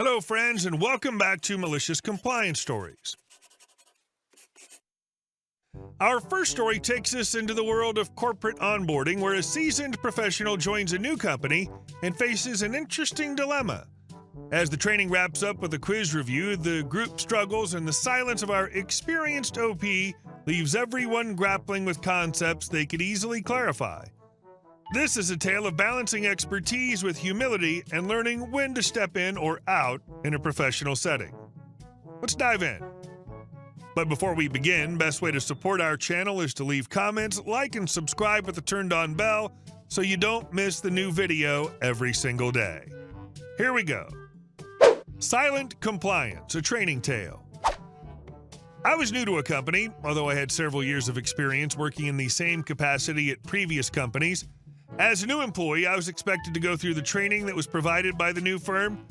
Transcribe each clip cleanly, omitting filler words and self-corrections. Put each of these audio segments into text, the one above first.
Hello, friends, and welcome back to Malicious Compliance Stories. Our first story takes us into the world of corporate onboarding, where a seasoned professional joins a new company and faces an interesting dilemma. As the training wraps up with a quiz review, the group struggles, and the silence of our experienced OP leaves everyone grappling with concepts they could easily clarify. This is a tale of balancing expertise with humility and learning when to step in or out in a professional setting. Let's dive in. But before we begin, best way to support our channel is to leave comments, like, and subscribe with the turned-on bell so you don't miss the new video every single day. Here we go. Silent Compliance, a training tale. I was new to a company, although I had several years of experience working in the same capacity at previous companies. As a new employee, I was expected to go through the training that was provided by the new firm.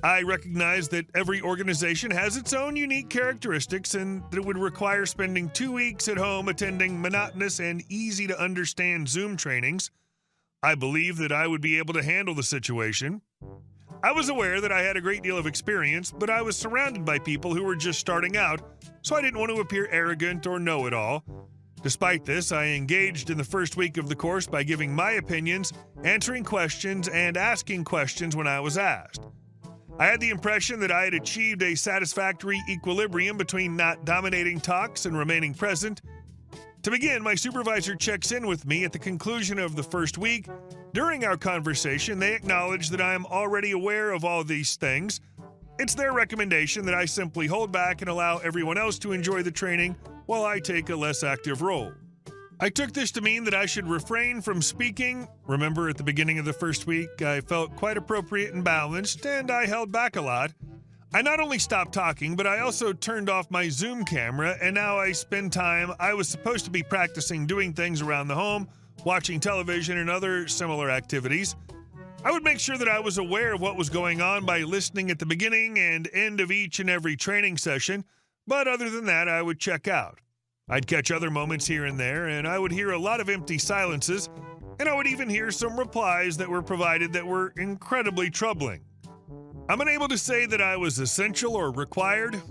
I recognize that every organization has its own unique characteristics and that it would require spending 2 weeks at home attending monotonous and easy-to-understand Zoom trainings. I believe that I would be able to handle the situation. I was aware that I had a great deal of experience, but I was surrounded by people who were just starting out, so I didn't want to appear arrogant or know-it-all. Despite this, I engaged in the first week of the course by giving my opinions, answering questions, and asking questions when I was asked. I had the impression that I had achieved a satisfactory equilibrium between not dominating talks and remaining present. To begin, my supervisor checks in with me at the conclusion of the first week. During our conversation, they acknowledge that I am already aware of all these things. It's their recommendation that I simply hold back and allow everyone else to enjoy the training while I take a less active role. I took this to mean that I should refrain from speaking. Remember, at the beginning of the first week, I felt quite appropriate and balanced, and I held back a lot. I not only stopped talking, but I also turned off my Zoom camera, and now I spend time I was supposed to be practicing doing things around the home, watching television, and other similar activities. I would make sure that I was aware of what was going on by listening at the beginning and end of each and every training session, but other than that, I would check out. I'd catch other moments here and there, and I would hear a lot of empty silences, and I would even hear some replies that were provided that were incredibly troubling. I'm unable to say that I was essential or required,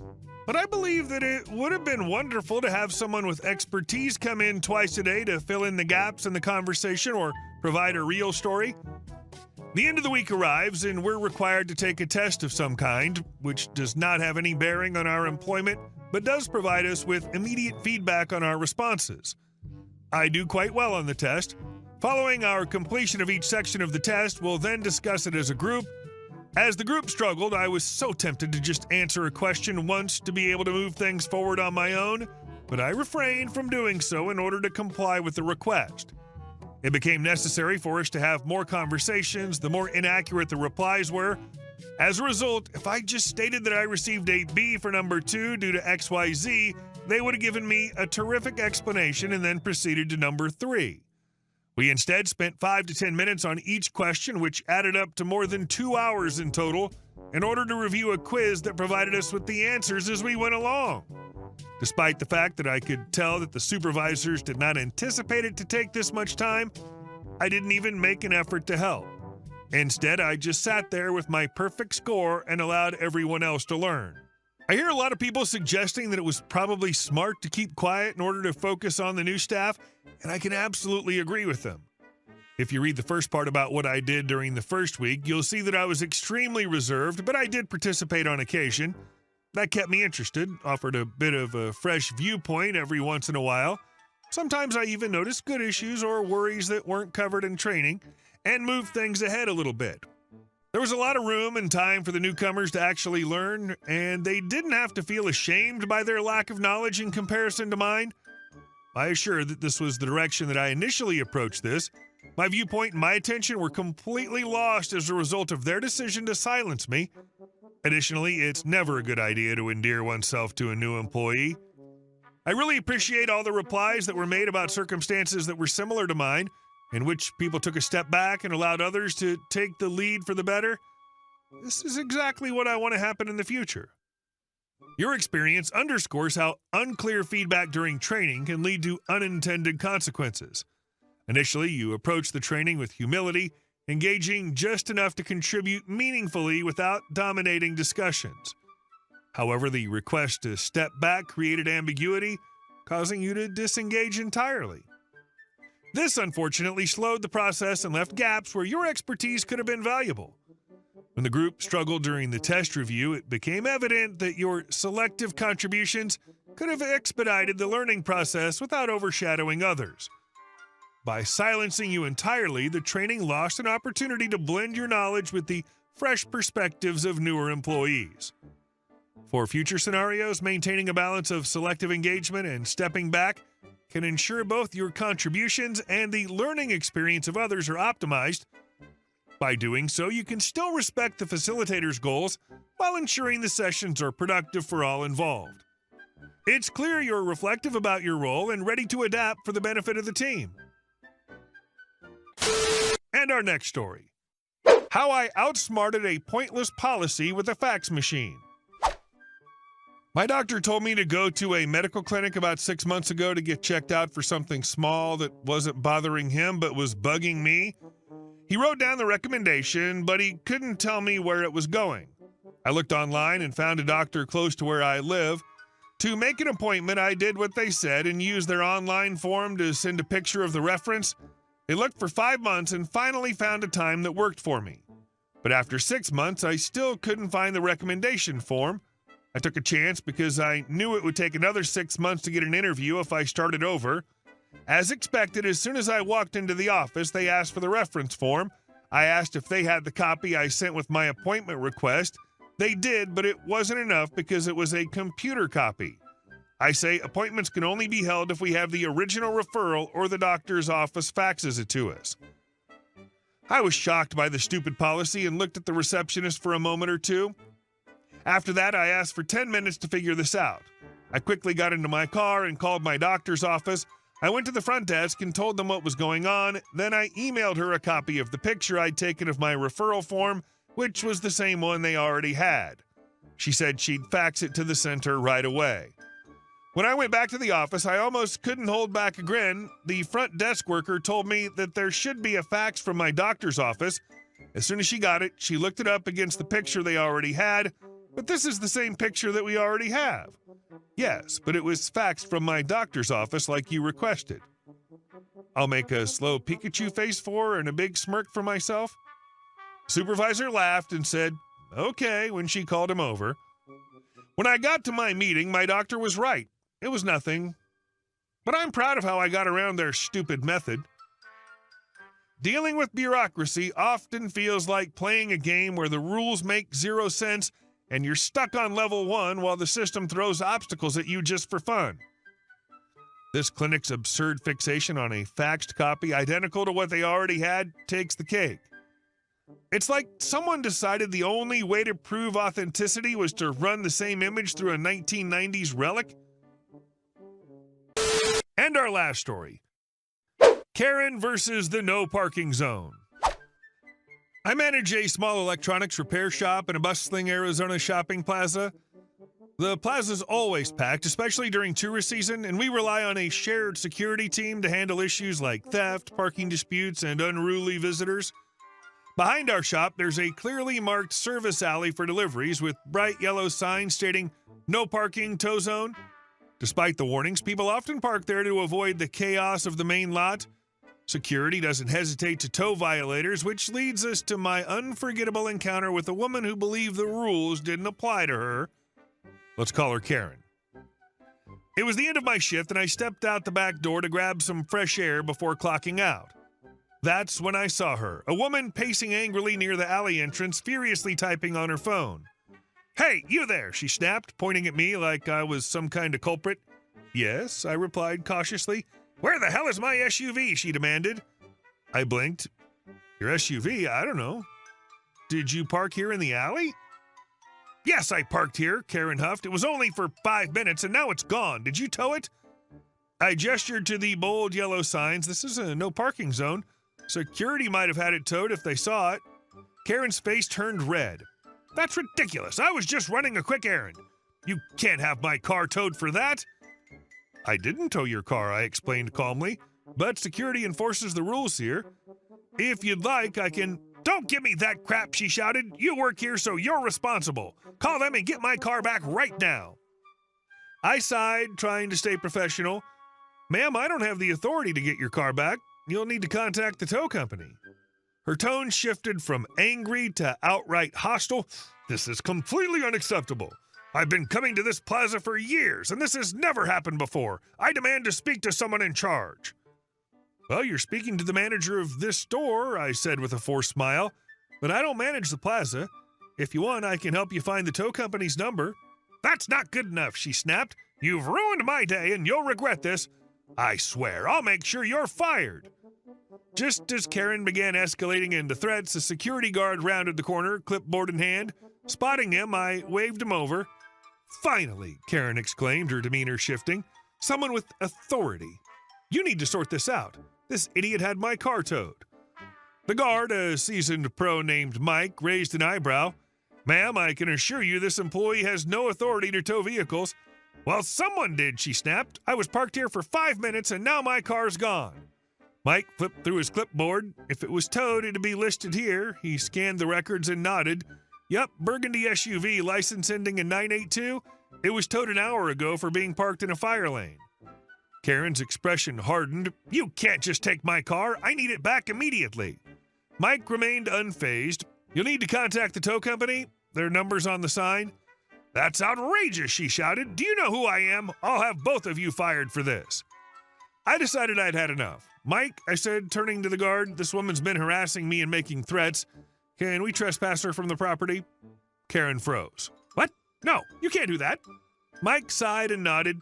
but I believe that it would have been wonderful to have someone with expertise come in twice a day to fill in the gaps in the conversation or provide a real story. The end of the week arrives, and we're required to take a test of some kind, which does not have any bearing on our employment, but does provide us with immediate feedback on our responses. I do quite well on the test. Following our completion of each section of the test, we'll then discuss it as a group. As the group struggled, I was so tempted to just answer a question once to be able to move things forward on my own, but I refrained from doing so in order to comply with the request. It became necessary for us to have more conversations, the more inaccurate the replies were. As a result, if I just stated that I received a B for number 2 due to XYZ, they would have given me a terrific explanation and then proceeded to number 3. We instead spent 5 to 10 minutes on each question, which added up to more than 2 hours in total, in order to review a quiz that provided us with the answers as we went along. Despite the fact that I could tell that the supervisors did not anticipate it to take this much time, I didn't even make an effort to help. Instead, I just sat there with my perfect score and allowed everyone else to learn. I hear a lot of people suggesting that it was probably smart to keep quiet in order to focus on the new staff, and I can absolutely agree with them. If you read the first part about what I did during the first week, you'll see that I was extremely reserved, but I did participate on occasion. That kept me interested, offered a bit of a fresh viewpoint every once in a while. Sometimes I even noticed good issues or worries that weren't covered in training, and moved things ahead a little bit. There was a lot of room and time for the newcomers to actually learn, and they didn't have to feel ashamed by their lack of knowledge in comparison to mine. I assure that this was the direction that I initially approached this. My viewpoint and my attention were completely lost as a result of their decision to silence me. Additionally, it's never a good idea to endear oneself to a new employee. I really appreciate all the replies that were made about circumstances that were similar to mine, in which people took a step back and allowed others to take the lead for the better. This is exactly what I want to happen in the future. Your experience underscores how unclear feedback during training can lead to unintended consequences. Initially, you approach the training with humility engaging just enough to contribute meaningfully without dominating discussions. However, the request to step back created ambiguity, causing you to disengage entirely. This unfortunately slowed the process and left gaps where your expertise could have been valuable. When the group struggled during the test review, it became evident that your selective contributions could have expedited the learning process without overshadowing others. By silencing you entirely, the training lost an opportunity to blend your knowledge with the fresh perspectives of newer employees. For future scenarios, maintaining a balance of selective engagement and stepping back can ensure both your contributions and the learning experience of others are optimized. By doing so, you can still respect the facilitator's goals while ensuring the sessions are productive for all involved. It's clear you're reflective about your role and ready to adapt for the benefit of the team. And our next story: how I outsmarted a pointless policy with a fax machine. My doctor told me to go to a medical clinic about 6 months ago to get checked out for something small that wasn't bothering him but was bugging me. He wrote down the recommendation, but he couldn't tell me where it was going. I looked online and found a doctor close to where I live. To make an appointment, I did what they said and used their online form to send a picture of the reference. It looked for 5 months and finally found a time that worked for me. But after 6 months, I still couldn't find the recommendation form. I took a chance because I knew it would take another 6 months to get an interview if I started over. As expected, as soon as I walked into the office, they asked for the reference form. I asked if they had the copy I sent with my appointment request. They did, but it wasn't enough because it was a computer copy. I say appointments can only be held if we have the original referral or the doctor's office faxes it to us. I was shocked by the stupid policy and looked at the receptionist for a moment or two. After that, I asked for 10 minutes to figure this out. I quickly got into my car and called my doctor's office. I went to the front desk and told them what was going on. Then I emailed her a copy of the picture I'd taken of my referral form, which was the same one they already had. She said she'd fax it to the center right away. When I went back to the office, I almost couldn't hold back a grin. The front desk worker told me that there should be a fax from my doctor's office. As soon as she got it, she looked it up against the picture they already had. But this is the same picture that we already have. Yes, but it was faxed from my doctor's office like you requested. I'll make a slow Pikachu face for her and a big smirk for myself. Supervisor laughed and said, okay, when she called him over. When I got to my meeting, my doctor was right. It was nothing. But I'm proud of how I got around their stupid method. Dealing with bureaucracy often feels like playing a game where the rules make zero sense and you're stuck on level 1 while the system throws obstacles at you just for fun. This clinic's absurd fixation on a faxed copy identical to what they already had takes the cake. It's like someone decided the only way to prove authenticity was to run the same image through a 1990s relic. And our last story: Karen versus the no parking zone. I manage a small electronics repair shop in a bustling Arizona shopping plaza. The plaza's always packed, especially during tourist season, and we rely on a shared security team to handle issues like theft, parking disputes, and unruly visitors. Behind our shop, there's a clearly marked service alley for deliveries with bright yellow signs stating "No parking, tow zone." Despite the warnings, people often park there to avoid the chaos of the main lot. Security doesn't hesitate to tow violators, which leads us to my unforgettable encounter with a woman who believed the rules didn't apply to her. Let's call her Karen. It was the end of my shift, and I stepped out the back door to grab some fresh air before clocking out. That's when I saw her, a woman pacing angrily near the alley entrance, furiously typing on her phone. "Hey, you there," she snapped, pointing at me like I was some kind of culprit. "Yes," I replied cautiously. "Where the hell is my SUV?" she demanded. I blinked. "Your SUV? I don't know. Did you park here in the alley?" "Yes, I parked here," Karen huffed. "It was only for 5 minutes, and now it's gone. Did you tow it?" I gestured to the bold yellow signs. This is a no parking zone. Security might have had it towed if they saw it. Karen's face turned red. "That's ridiculous. I was just running a quick errand. You can't have my car towed for that." "I didn't tow your car," I explained calmly, "but security enforces the rules here. If you'd like, I can... Don't give me that crap, she shouted. You work here, so you're responsible. Call them and get my car back right now. I sighed, trying to stay professional. Ma'am, I don't have the authority to get your car back. You'll need to contact the tow company. Her tone shifted from angry to outright hostile. This is completely unacceptable. I've been coming to this plaza for years, and this has never happened before. I demand to speak to someone in charge. Well, you're speaking to the manager of this store, I said with a forced smile. But I don't manage the plaza. If you want, I can help you find the tow company's number. That's not good enough, she snapped. You've ruined my day, and you'll regret this. I swear, I'll make sure you're fired. Just as Karen began escalating into threats, a security guard rounded the corner, clipboard in hand. Spotting him, I waved him over. Finally, Karen exclaimed, her demeanor shifting. Someone with authority. You need to sort this out. This idiot had my car towed. The guard, a seasoned pro named Mike, raised an eyebrow. Ma'am, I can assure you this employee has no authority to tow vehicles. Well, someone did, she snapped. I was parked here for 5 minutes and now my car's gone. Mike flipped through his clipboard. If it was towed, it'd be listed here. He scanned the records and nodded. Yep, burgundy SUV, license ending in 982. It was towed an hour ago for being parked in a fire lane. Karen's expression hardened. You can't just take my car. I need it back immediately. Mike remained unfazed. You'll need to contact the tow company. Their number's on the sign. That's outrageous, she shouted. Do you know who I am? I'll have both of you fired for this. I decided I'd had enough. Mike, I said, turning to the guard, this woman's been harassing me and making threats. Can we trespass her from the property? Karen froze. What? No, you can't do that. Mike sighed and nodded.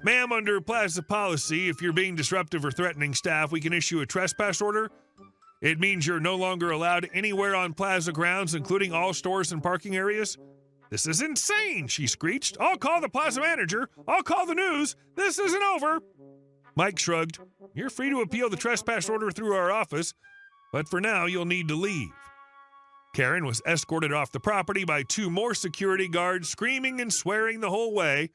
Ma'am, under plaza policy, if you're being disruptive or threatening staff, we can issue a trespass order. It means you're no longer allowed anywhere on plaza grounds, including all stores and parking areas. This is insane, she screeched. I'll call the plaza manager. I'll call the news. This isn't over. Mike shrugged. You're free to appeal the trespass order through our office, but for now, you'll need to leave. Karen was escorted off the property by 2 more security guards, screaming and swearing the whole way.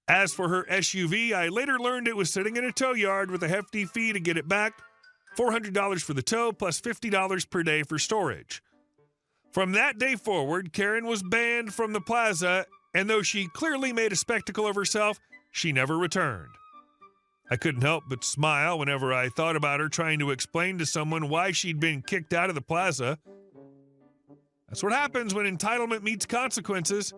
As for her SUV, I later learned it was sitting in a tow yard with a hefty fee to get it back, $400 for the tow plus $50 per day for storage. From that day forward, Karen was banned from the plaza, and though she clearly made a spectacle of herself, she never returned. I couldn't help but smile whenever I thought about her trying to explain to someone why she'd been kicked out of the plaza. That's what happens when entitlement meets consequences.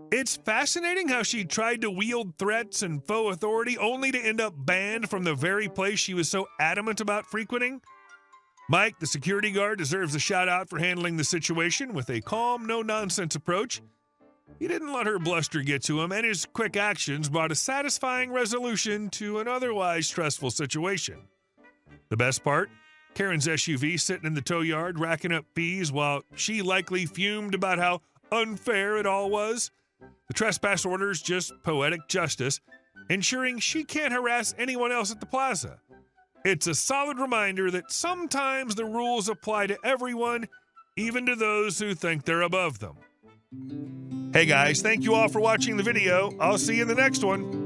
It's fascinating how she tried to wield threats and faux authority only to end up banned from the very place she was so adamant about frequenting. Mike, the security guard, deserves a shout-out for handling the situation with a calm, no-nonsense approach. He didn't let her bluster get to him, and his quick actions brought a satisfying resolution to an otherwise stressful situation. The best part? Karen's SUV sitting in the tow yard racking up fees while she likely fumed about how unfair it all was. The trespass order's just poetic justice, ensuring she can't harass anyone else at the plaza. It's a solid reminder that sometimes the rules apply to everyone, even to those who think they're above them. Hey guys, thank you all for watching the video. I'll see you in the next one.